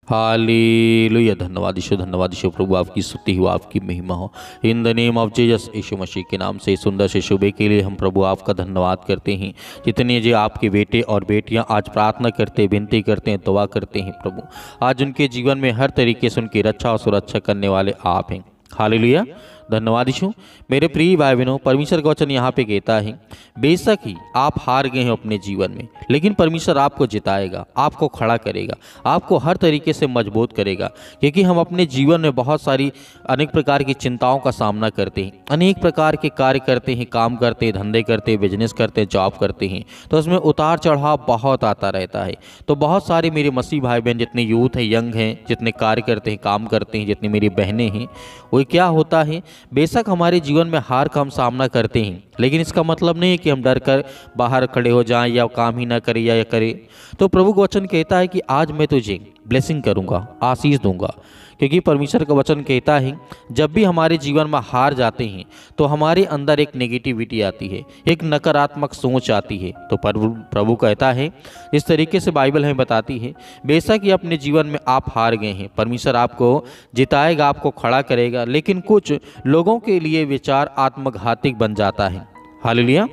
Hallelujah. धन्यवाद यीशु प्रभु, आपकी स्तुति हो, आपकी महिमा हो। In the name of Jesus, Yeshu Masih के नाम से सुंदर से सुबह के लिए हम प्रभु आपका धन्यवाद करते हैं। जितने जो आपके बेटे और बेटियां आज प्रार्थना करते, विनती करते हैं, दुआ करते हैं प्रभु, आज उनके जीवन में हर तरीके से उनकी रक्षा और सुरक्षा करने वाले आप हैं। हालेलुया। धन्यवाद यीशु। मेरे प्रिय भाई बहनों, परमेश्वर का वचन यहाँ पे कहता है, बेशक ही आप हार गए हैं अपने जीवन में, लेकिन परमेश्वर आपको जिताएगा, आपको खड़ा करेगा, आपको हर तरीके से मजबूत करेगा। क्योंकि हम अपने जीवन में बहुत सारी अनेक प्रकार की चिंताओं का सामना करते हैं, अनेक प्रकार के कार्य करते हैं, काम करते हैं, धंधे करते हैं, बिजनेस करते हैं, जॉब करते हैं, तो उसमें उतार चढ़ाव बहुत आता रहता है। तो बहुत सारे मेरे मसीह भाई बहन, जितने यूथ हैं, यंग हैं, जितने कार्य करते हैं, काम करते हैं, जितनी मेरी बहनें हैं, वो क्या होता है, बेशक हमारे जीवन में हार का हम सामना करते हैं, लेकिन इसका मतलब नहीं है कि हम डर कर बाहर खड़े हो जाएं या काम ही ना करें या करें। तो प्रभु का वचन कहता है कि आज मैं तुझे ब्लेसिंग करूंगा, आशीष दूंगा। क्योंकि परमेश्वर का वचन कहता है, जब भी हमारे जीवन में हार जाते हैं तो हमारे अंदर एक नेगेटिविटी आती है, एक नकारात्मक सोच आती है। तो प्रभु कहता है, इस तरीके से बाइबल हमें बताती है, बेशक ये अपने जीवन में आप हार गए हैं, परमेश्वर आपको जिताएगा, आपको खड़ा करेगा, लेकिन कुछ लोगों के लिए विचार आत्मघाती बन जाता है। हालेलुया।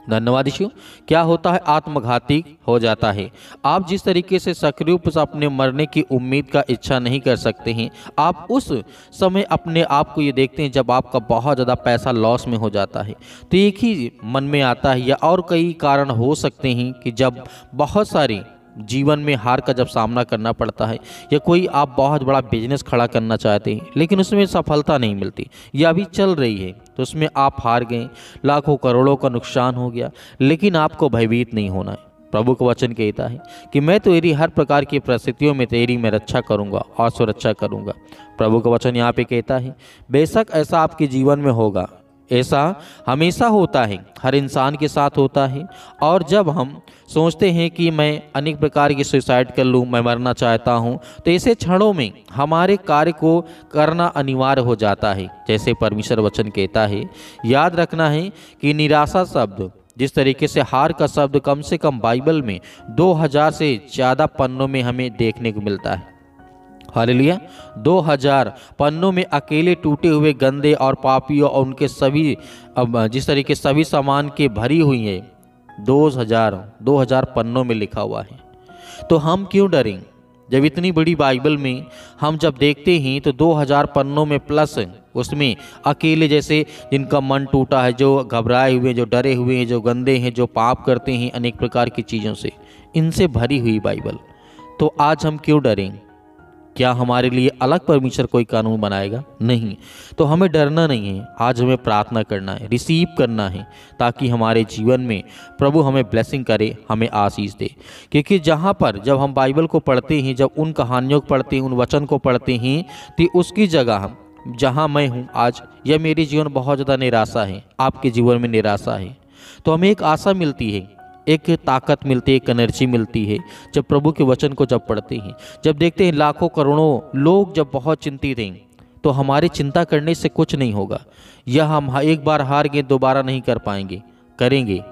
धन्यवाद यीशु। क्या होता है, आत्मघाती हो जाता है। आप जिस तरीके से सक्रिय रूप से अपने मरने की उम्मीद का इच्छा नहीं कर सकते हैं, आप उस समय अपने आप को ये देखते हैं जब आपका बहुत ज़्यादा पैसा लॉस में हो जाता है। तो एक ही मन में आता है, या और कई कारण हो सकते हैं कि जब बहुत सारी जीवन में हार का जब सामना करना पड़ता है, या कोई आप बहुत बड़ा बिजनेस खड़ा करना चाहते हैं लेकिन उसमें सफलता नहीं मिलती, या अभी चल रही है तो उसमें आप हार गए, लाखों करोड़ों का नुकसान हो गया, लेकिन आपको भयभीत नहीं होना है। प्रभु का वचन कहता है कि मैं तेरी हर प्रकार की परिस्थितियों में तेरी मैं रक्षा करूंगा और सुरक्षा करूंगा। प्रभु का वचन यहाँ पे कहता है, बेशक ऐसा आपके जीवन में होगा, ऐसा हमेशा होता है, हर इंसान के साथ होता है। और जब हम सोचते हैं कि मैं अनेक प्रकार की सुसाइड कर लूँ, मैं मरना चाहता हूँ, तो ऐसे क्षणों में हमारे कार्य को करना अनिवार्य हो जाता है। जैसे परमेश्वर वचन कहता है, याद रखना है कि निराशा शब्द, जिस तरीके से हार का शब्द कम से कम बाइबल में 2000 से ज़्यादा पन्नों में हमें देखने को मिलता है। हालेलुया। 2000 पन्नों में अकेले टूटे हुए, गंदे और पापियों और उनके सभी, जिस तरीके सभी सामान के भरी हुई है, 2000 पन्नों में लिखा हुआ है। तो हम क्यों डरें जब इतनी बड़ी बाइबल में हम जब देखते हैं तो 2000 पन्नों में प्लस उसमें अकेले जैसे जिनका मन टूटा है, जो घबराए हुए, जो डरे हुए हैं, जो गंदे हैं, जो पाप करते हैं अनेक प्रकार की चीज़ों से, इनसे भरी हुई बाइबल। तो आज हम क्यों डरें? क्या हमारे लिए अलग परमेश्वर कोई कानून बनाएगा? नहीं। तो हमें डरना नहीं है, आज हमें प्रार्थना करना है, रिसीव करना है, ताकि हमारे जीवन में प्रभु हमें ब्लेसिंग करे, हमें आशीष दे। क्योंकि जहाँ पर जब हम बाइबल को पढ़ते हैं, जब उन कहानियों को पढ़ते हैं, उन वचन को पढ़ते हैं, तो उसकी जगह हम, जहाँ मैं हूँ आज, या मेरे जीवन बहुत ज़्यादा निराशा है, आपके जीवन में निराशा है, तो हमें एक आशा मिलती है, एक ताकत मिलती है, एक एनर्जी मिलती है जब प्रभु के वचन को जब पढ़ते हैं। जब देखते हैं लाखों करोड़ों लोग जब बहुत चिंतित हैं, तो हमारे चिंता करने से कुछ नहीं होगा। यह हम एक बार हार गए, दोबारा नहीं कर पाएंगे, करेंगे,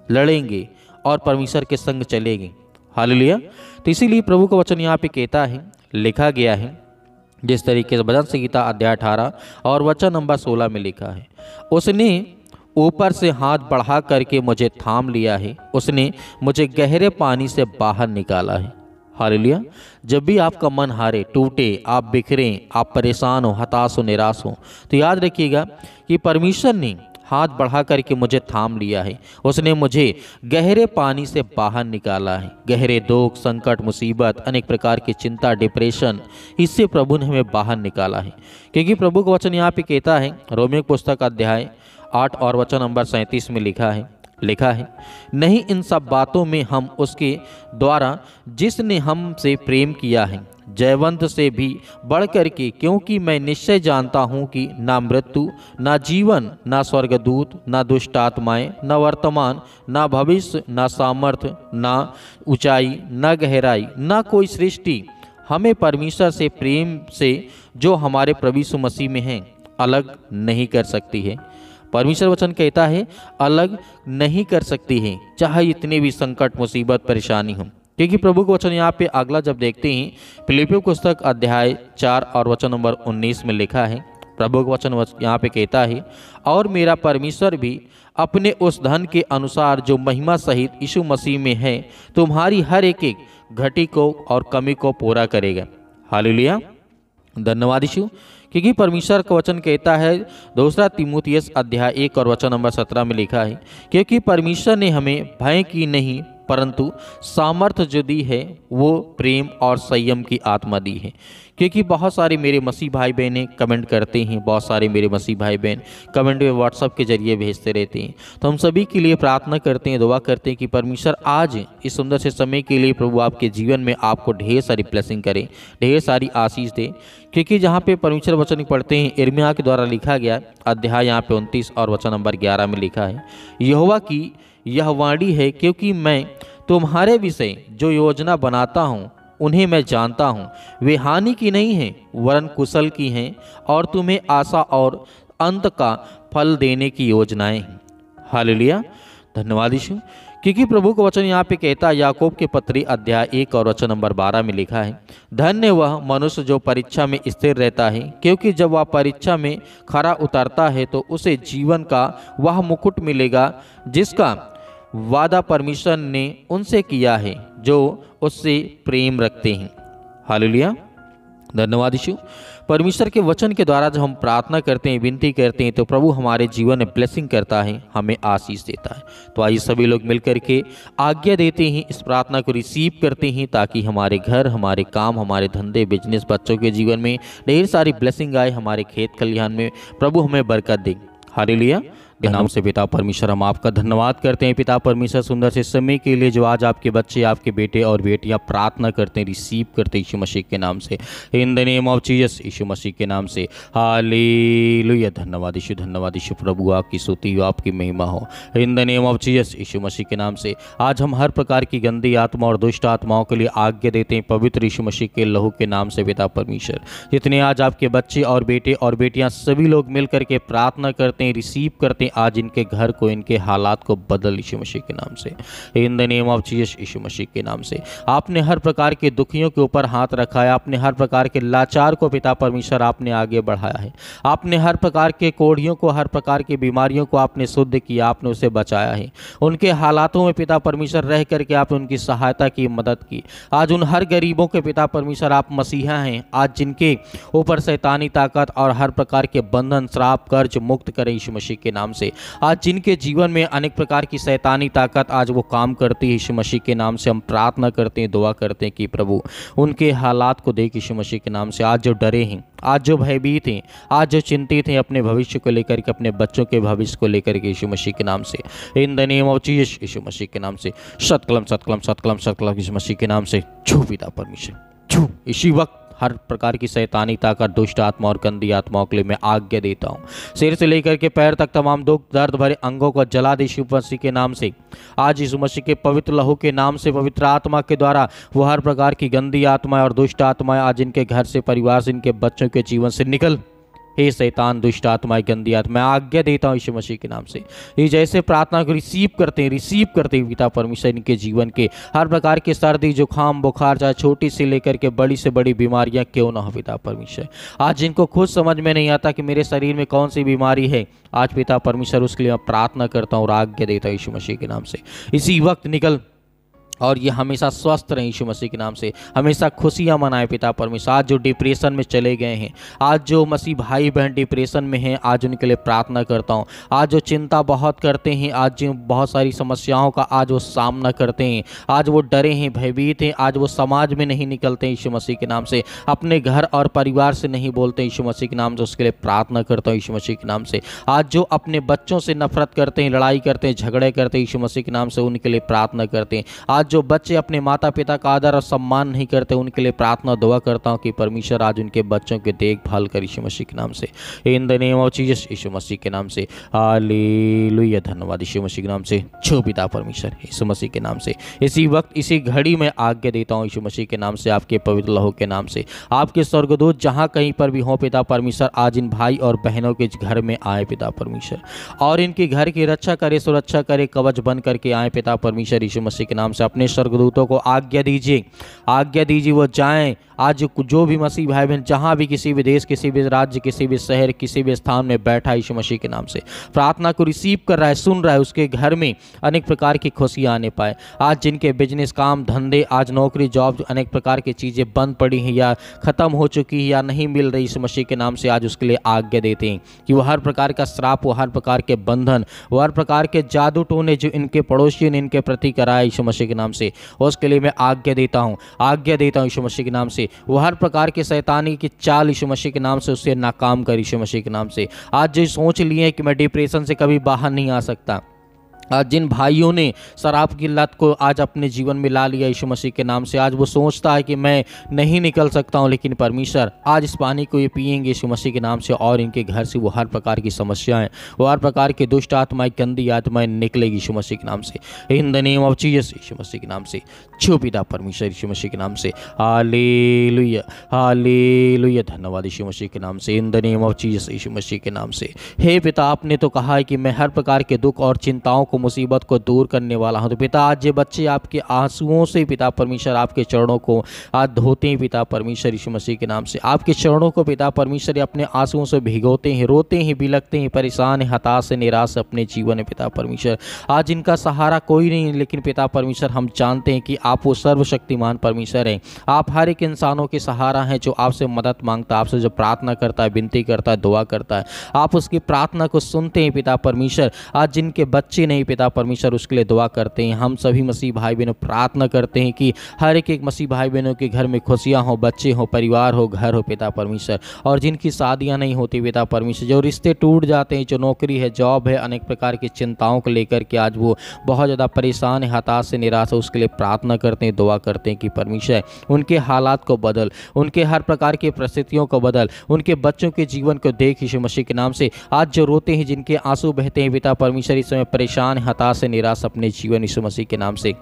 लड़ेंगे और परमेश्वर के संग चलेंगे। हालेलुया। तो इसीलिए प्रभु का वचन यहाँ पे कहता है, लिखा गया है, जिस तरीके से भजन संहिता अध्याय 18 और वचन नंबर 16 में लिखा है, उसने ऊपर से हाथ बढ़ा करके मुझे थाम लिया है, उसने मुझे गहरे पानी से बाहर निकाला है। हालेलुया। जब भी आपका मन हारे, टूटे, आप बिखरें, आप परेशान हो, हताश हो, निराश हो, तो याद रखिएगा कि परमेश्वर ने हाथ बढ़ा करके मुझे थाम लिया है, उसने मुझे गहरे पानी से बाहर निकाला है। गहरे दुख, संकट, मुसीबत, अनेक प्रकार की चिंता, डिप्रेशन, इससे प्रभु ने हमें बाहर निकाला है। क्योंकि प्रभु का वचन यहाँ पे कहता है, रोमियो पुस्तक अध्याय 8 और वचन नंबर 37 में लिखा है, नहीं इन सब बातों में हम उसके द्वारा जिसने हमसे प्रेम किया है जयवंत से भी बढ़ कर के, क्योंकि मैं निश्चय जानता हूँ कि ना मृत्यु, ना जीवन, ना स्वर्गदूत, ना दुष्ट आत्माएं, ना वर्तमान, ना भविष्य, ना सामर्थ्य, ना ऊंचाई, ना गहराई, ना कोई सृष्टि हमें परमेश्वर से प्रेम से जो हमारे प्रभु यीशु मसीह में है अलग नहीं कर सकती है। परमेश्वर वचन कहता है अलग नहीं कर सकती है, चाहे इतने भी संकट, मुसीबत, परेशानी हो। क्योंकि प्रभु का वचन यहाँ पे अगला जब देखते हैं, फिलिपियों पुस्तक अध्याय 4 और वचन नंबर 19 में लिखा है, प्रभु का वचन यहाँ पे कहता है, और मेरा परमेश्वर भी अपने उस धन के अनुसार जो महिमा सहित यीशु मसीह में है तुम्हारी हर एक घटी को और कमी को पूरा करेगा। हालेलुया, धन्यवाद यीशु। क्योंकि परमेश्वर का वचन कहता है, दूसरा तीमुथियुस अध्याय 1 और वचन नंबर 17 में लिखा है, क्योंकि परमेश्वर ने हमें भय की नहीं परंतु सामर्थ्य जो दी है वो प्रेम और संयम की आत्मा दी है। क्योंकि बहुत सारे मेरे मसीह भाई बहनें कमेंट करते हैं, बहुत सारे मेरे मसीह भाई बहन कमेंट में व्हाट्सएप के जरिए भेजते रहते हैं, तो हम सभी के लिए प्रार्थना करते हैं, दुआ करते हैं कि परमेश्वर आज इस सुंदर से समय के लिए प्रभु आपके जीवन में आपको ढेर सारी ब्लेसिंग करे, ढेर सारी आशीष दे। क्योंकि जहाँ पे परमेश्वर वचन पढ़ते हैं, यिर्मयाह के द्वारा लिखा गया अध्याय यहाँ पे 29 और वचन नंबर 11 में लिखा है, यहोवा की यह वाणी है, क्योंकि मैं तुम्हारे विषय जो योजना बनाता हूँ उन्हें मैं जानता हूँ, वे हानि की नहीं हैं वरन कुशल की हैं, और तुम्हें आशा और अंत का फल देने की योजनाएं हैं। हालेलुया, धन्यवाद यीशु। क्योंकि प्रभु का वचन यहाँ पे कहता है, याकूब के पत्री अध्याय 1 और वचन नंबर 12 में लिखा है, धन्य वह मनुष्य जो परीक्षा में स्थिर रहता है, क्योंकि जब वह परीक्षा में खरा उतरता है तो उसे जीवन का वह मुकुट मिलेगा जिसका वादा परमेश्वर ने उनसे किया है जो उससे प्रेम रखते हैं। हालेलुया, धन्यवाद यीशु। परमेश्वर के वचन के द्वारा जब हम प्रार्थना करते हैं, विनती करते हैं, तो प्रभु हमारे जीवन में ब्लेसिंग करता है, हमें आशीष देता है। तो आइए सभी लोग मिलकर के आज्ञा देते हैं, इस प्रार्थना को रिसीव करते हैं, ताकि हमारे घर, हमारे काम, हमारे धंधे, बिजनेस, बच्चों के जीवन में ढेर सारी ब्लेसिंग आए, हमारे खेत खलिहान में प्रभु हमें बरकत दे। हालेलुया, के नाम से पिता परमेश्वर हम आपका धन्यवाद करते हैं। पिता परमेश्वर, सुंदर से समय के लिए जो आज आपके बच्चे, आपके बेटे और बेटियां प्रार्थना करते हैं, रिसीव करते हैं यीशु मसीह के नाम से, in the name of Jesus, Yeshu Masih के नाम से। हालेलुया, धन्यवाद यीशु, धन्यवाद यीशु। प्रभु आपकी स्तुति हो, आपकी महिमा हो, in the name of Jesus, Yeshu Masih के नाम से। आज हम हर प्रकार की गंदी आत्मा और दुष्ट आत्माओं के लिए आज्ञा देते हैं पवित्र यीशु मसीह के लहू के नाम से। पिता परमेश्वर, जितने आज आपके बच्चे और बेटे और बेटियां सभी लोग मिल करके प्रार्थना करते हैं, रिसीव करते हैं, आज इनके घर को, इनके हालात को बदल यीशु मसीह के नाम से, in the name of Jesus, Yeshu Masih के नाम से। आपने हर प्रकार के दुखियों के ऊपर हाथ रखा है, आपने हर प्रकार के लाचार को पिता परमेश्वर आपने आगे बढ़ाया है, आपने हर प्रकार के कोढ़ियों को, हर प्रकार की बीमारियों को आपने शुद्ध किया, आपने उसे बचाया है। उनके हालातों में पिता परमेश्वर रह करके आपने उनकी सहायता की, मदद की। आज उन हर गरीबों के पिता परमेश्वर आप मसीहा हैं, आज जिनके ऊपर शैतानी ताकत और हर प्रकार के बंधन, श्राप, कर्ज मुक्त करें यीशु मसीह के नाम से। आज जिनके जीवन में अनेक प्रकार की शैतानी ताकत आज वो काम करती है, यीशु मसीह के नाम से हम प्रार्थना करते हैं, दुआ करते हैं कि प्रभु उनके हालात को देख यीशु मसीह के नाम से। आज जो डरे हैं, आज जो भयभीत हैं, आज जो चिंतित हैं अपने भविष्य को लेकर के, अपने बच्चों के भविष्य को लेकर के, यीशु मसीह के नाम से, in the name of Jesus, Yeshu Masih के नाम से, सतकलम सतकलम सतकलम सतकलम यीशु मसीह के नाम से छू पिता परमेश्वर, छू। इसी वक्त हर प्रकार की शैतानी ताकत, दुष्ट आत्मा और गंदी आत्माओं के लिए मैं आज्ञा देता हूँ। सिर से लेकर के पैर तक तमाम दुख दर्द भरे अंगों को जला दे यीशु मसीह के नाम से। आज यीशु मसीह के पवित्र लहू के नाम से, पवित्र आत्मा के द्वारा वो हर प्रकार की गंदी आत्माएं और दुष्ट आत्माएं आज इनके घर से, परिवार से, इनके बच्चों के जीवन से निकल। हे शैतान, दुष्ट आत्माएं, गंदी आत्मा, मैं आज्ञा देता हूँ यीशु मसीह के नाम से। ये जैसे प्रार्थना को रिसीव करते हैं पिता परमेश्वर, इनके जीवन के हर प्रकार के सर्दी, जुकाम, बुखार, चाहे छोटी से लेकर के बड़ी से बड़ी बीमारियां क्यों ना हो पिता परमेश्वर, आज जिनको खुद समझ में नहीं आता कि मेरे शरीर में कौन सी बीमारी है, आज पिता परमेश्वर उसके लिए मैं प्रार्थना करता हूँ और आज्ञा देता हूँ यीशु मसीह के नाम से। इसी वक्त निकल और ये हमेशा स्वस्थ रहें यीशु मसीह के नाम से, हमेशा खुशियाँ मनाएं पिता परमेश्वर। आज जो डिप्रेशन में चले गए हैं, आज जो मसीह भाई बहन डिप्रेशन में हैं, आज उनके लिए प्रार्थना करता हूँ। आज जो चिंता बहुत करते हैं, आज जो बहुत सारी समस्याओं का आज वो सामना करते हैं, आज वो डरे हैं, भयभीत हैं, आज वो समाज में नहीं निकलते यीशु मसीह के नाम से, अपने घर और परिवार से नहीं बोलते यीशु मसीह के नाम से, उसके लिए प्रार्थना करता हूँ यीशु मसीह के नाम से। आज जो अपने बच्चों से नफरत करते हैं, लड़ाई करते हैं, झगड़े करते हैं, यीशु मसीह के नाम से उनके लिए प्रार्थना करते हैं। आज जो बच्चे अपने माता पिता का आदर और सम्मान नहीं करते, उनके लिए प्रार्थना दुआ करता हूं कि परमेश्वर आज उनके बच्चों की देखभाल कर यीशु मसीह के नाम से, in the name of Jesus, Yeshu Masih के नाम से। हालेलुया, धन्यवाद यीशु मसीह के नाम से, छो पिता परमेश्वर यीशु मसीह के नाम से। इसी वक्त, इसी घड़ी में आज्ञा देता हूं यीशु मसीह के नाम से, आपके पवित्र लहू के नाम से। आपके स्वर्गदूत जहां कहीं पर भी हों पिता परमेश्वर, आज इन भाई और बहनों के घर में आए पिता परमेश्वर, और इनके घर की रक्षा करे, सुरक्षा करे, कवच बन करके आए पिता परमेश्वर यीशु मसीह के नाम से। अपने स्वर्गदूतों को आज्ञा दीजिए वो जाएं। आज जो भी मसीह भाई बहन जहाँ भी किसी भी देश, किसी भी राज्य, किसी भी शहर, किसी भी स्थान में बैठा यीशु मसीह के नाम से प्रार्थना को रिसीव कर रहा है, सुन रहा है, उसके घर में अनेक प्रकार की खुशियाँ आने पाए। आज जिनके बिजनेस, काम धंधे, आज नौकरी, जॉब, अनेक प्रकार की चीज़ें बंद पड़ी हैं या ख़त्म हो चुकी है या नहीं मिल रही, यीशु मसीह के नाम से आज उसके लिए आज्ञा देते हैं कि वो हर प्रकार का श्राप, वो हर प्रकार के बंधन, वो हर प्रकार के जादू टोने जो इनके पड़ोसियों ने इनके प्रति कराया यीशु मसीह के नाम से, उसके लिए मैं आज्ञा देता हूँ यीशु मसीह के नाम से। वो हर प्रकार के शैतानी की चाल यीशु मसीह के नाम से उससे नाकाम कर यीशु मसीह के नाम से। आज जो सोच लिए कि मैं डिप्रेशन से कभी बाहर नहीं आ सकता, आज जिन भाइयों ने शराब की लत को आज अपने जीवन में ला लिया यीशु मसीह के नाम से, आज वो सोचता है कि मैं नहीं निकल सकता हूँ, लेकिन परमेश्वर आज इस पानी को ये पिएंगे यीशु मसीह के नाम से और इनके घर से वो हर प्रकार की समस्याएं, वो हर प्रकार की दुष्ट आत्माएं, गंदी आत्माएं निकलेगी यीशु मसीह के नाम से, in the name of Jesus Yeshu Masih के नाम से। छो पिता परमेश्वर यीशु मसीह के नाम से, हालेलुया हालेलुया, धन्यवाद यीशु मसीह के नाम से, in the name of Jesus Yeshu Masih के नाम से। हे पिता, आपने तो कहा है कि मैं हर प्रकार के दुख और चिंताओं को, मुसीबत को दूर करने वाला हूं। तो पिता, आज ये बच्चे आपके आंसुओं से पिता परमेश्वर आपके चरणों को आज धोते हैं पिता परमेश्वर यीशु मसीह के नाम से, आपके चरणों को पिता परमेश्वर अपने आंसुओं से भिगोते हैं, रोते हैं, बिलखते हैं, परेशान हैं, हताश से निराश अपने जीवन में पिता परमेश्वर। आज इनका सहारा कोई नहीं, लेकिन पिता परमेश्वर हम जानते हैं कि आप वो सर्वशक्तिमान परमेश्वर हैं। आप हर एक इंसानों के सहारा हैं जो आपसे मदद मांगता है, आपसे जो प्रार्थना करता है, विनती करता है, दुआ करता है, आप उसकी प्रार्थना को सुनते हैं पिता परमेश्वर। आज जिनके बच्चे नहीं पिता परमेश्वर, उसके लिए दुआ करते हैं। हम सभी मसीह भाई बहनों प्रार्थना करते हैं कि हर एक मसीह भाई बहनों के घर में खुशियां हो, बच्चे हो, परिवार हो, घर हो पिता परमेश्वर। और जिनकी शादियां नहीं होती पिता परमेश्वर, जो रिश्ते टूट जाते हैं, जो नौकरी है, जॉब है, अनेक प्रकार की चिंताओं को लेकर के आज वो बहुत ज़्यादा परेशान है, हताश से निराश है, उसके लिए प्रार्थना करते हैं, दुआ करते हैं कि परमेश्वर उनके हालात को बदल, उनके हर प्रकार की परिस्थितियों को बदल, उनके बच्चों के जीवन को देख यीशु मसीह के नाम से। आज जो रोते हैं, जिनके आंसू बहते हैं पिता परमेश्वर, इस समय परेशान, हताश से निराश अपने जीवन यीशु मसीह के नाम से।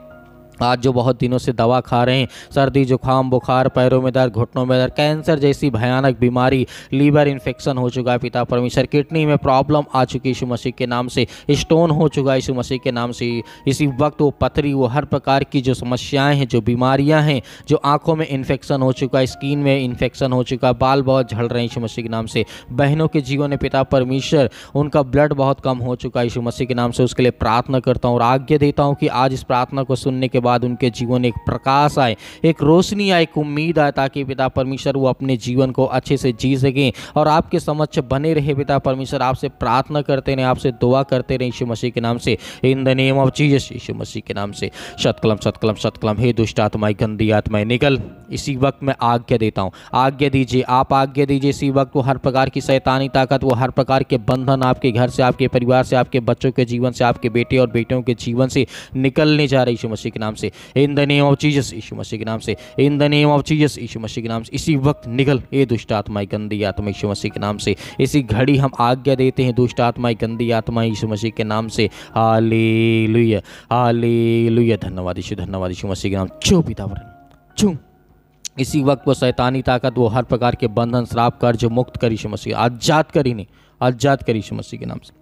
आज जो बहुत दिनों से दवा खा रहे हैं, सर्दी, जुकाम, बुखार, पैरों में दर्द, घुटनों में दर्द, कैंसर जैसी भयानक बीमारी, लीवर इन्फेक्शन हो चुका है पिता परमेश्वर, किडनी में प्रॉब्लम आ चुकी है यीशु मसीह के नाम से, स्टोन हो चुका है यीशु मसीह के नाम से, इसी वक्त वो पथरी, वो हर प्रकार की जो समस्याएं हैं, जो बीमारियां हैं, जो आंखों में इन्फेक्शन हो चुका है, स्किन में इन्फेक्शन हो चुका है, बाल बहुत झड़ रहे हैं यीशु मसीह के नाम से, बहनों के जीवन में पिता परमेश्वर उनका ब्लड बहुत कम हो चुका है यीशु मसीह के नाम से, उसके लिए प्रार्थना करता हूँ और आज्ञा देता हूँ कि आज इस प्रार्थना को सुनने के बाद उनके जीवन एक प्रकाश आए, एक रोशनी आए, एक उम्मीद आए, ताकि पिता परमेश्वर वो अपने जीवन को अच्छे से जी सकें और आपके समक्ष बने रहे पिता परमेश्वर। आपसे प्रार्थना करते रहे, आपसे दुआ करते रहे यीशु मसीह के नाम से, in the name of Jesus Yeshu Masih के नाम से। शतकलम शतकलम शतकलम। हे दुष्ट आत्माएं, गंदी आत्माएं, निकल। इसी वक्त मैं आज्ञा देता हूँ, आज्ञा दीजिए, आप आज्ञा दीजिए इसी वक्त। वो हर प्रकार की शैतानी ताकत, वो हर प्रकार के बंधन आपके घर से, आपके परिवार से, आपके बच्चों के जीवन से, आपके बेटे और बेटियों के जीवन से निकलने जा रहे यीशु मसीह के नाम से, in the name of Jesus Yeshu Masih के नाम से, in the name of Jesus Yeshu Masih के नाम से। इसी वक्त निकल ये दुष्ट आत्माएं, गंदी आत्मा यीशु मसीह के नाम से। इसी घड़ी हम आज्ञा देते हैं दुष्ट आत्माएं, गंदी आत्माएं यीशु मसीह के नाम से। Hallelujah hallelujah. धन्यवाद यीशु मसीह के नाम। छू पिता छू। इसी वक्त वो शैतानी ताकत, वो हर प्रकार के बंधन, श्राप, कर्ज मुक्त कर यीशु मसीह, आजाद कर, इन्हें आजाद कर यीशु मसीह के नाम से,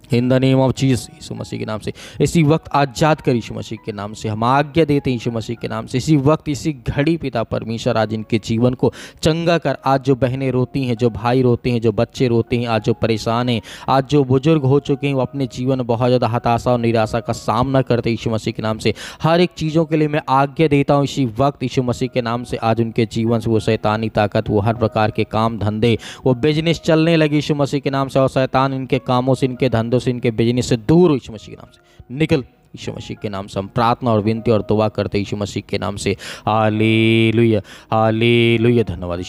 in the name of Jesus Yeshu Masih के नाम से। इसी वक्त आजाद कर यीशु मसीह के नाम से, हम आज्ञा देते हैं यीशु मसीह के नाम से। इसी वक्त, इसी घड़ी पिता परमेश्वर आज इनके जीवन को चंगा कर। आज जो बहनें रोती हैं, जो भाई रोते हैं, जो बच्चे रोते हैं, आज जो परेशान हैं, आज जो बुजुर्ग हो चुके हैं, वो अपने जीवन में बहुत ज़्यादा हताशा और निराशा का सामना करते हैं यीशु मसीह के नाम से। हर एक चीज़ों के लिए मैं आज्ञा देता हूँ इसी वक्त यीशु मसीह के नाम से। आज उनके जीवन से वो शैतानी ताकत, वो हर प्रकार के काम धंधे, वो बिजनेस चलने लगे यीशु मसीह के नाम से, और शैतान इनके कामों से, इनके धंधों से, इनके बिजनेस से दूर यीशु मसीह के नाम से निकल। यीशु मसीह के नाम से हम प्रार्थना और विनती और दुआ करते यीशु मसीह के नाम से। Hallelujah hallelujah. धन्यवाद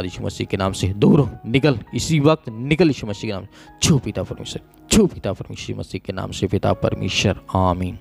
यीशु मसीह के नाम से। दूर निकल, इसी वक्त निकल यीशु मसीह के नाम से। छू पिता परमेश्वर, छू पिता परमेश्वर मसीह के नाम से, पिता परमेश्वर, आमीन।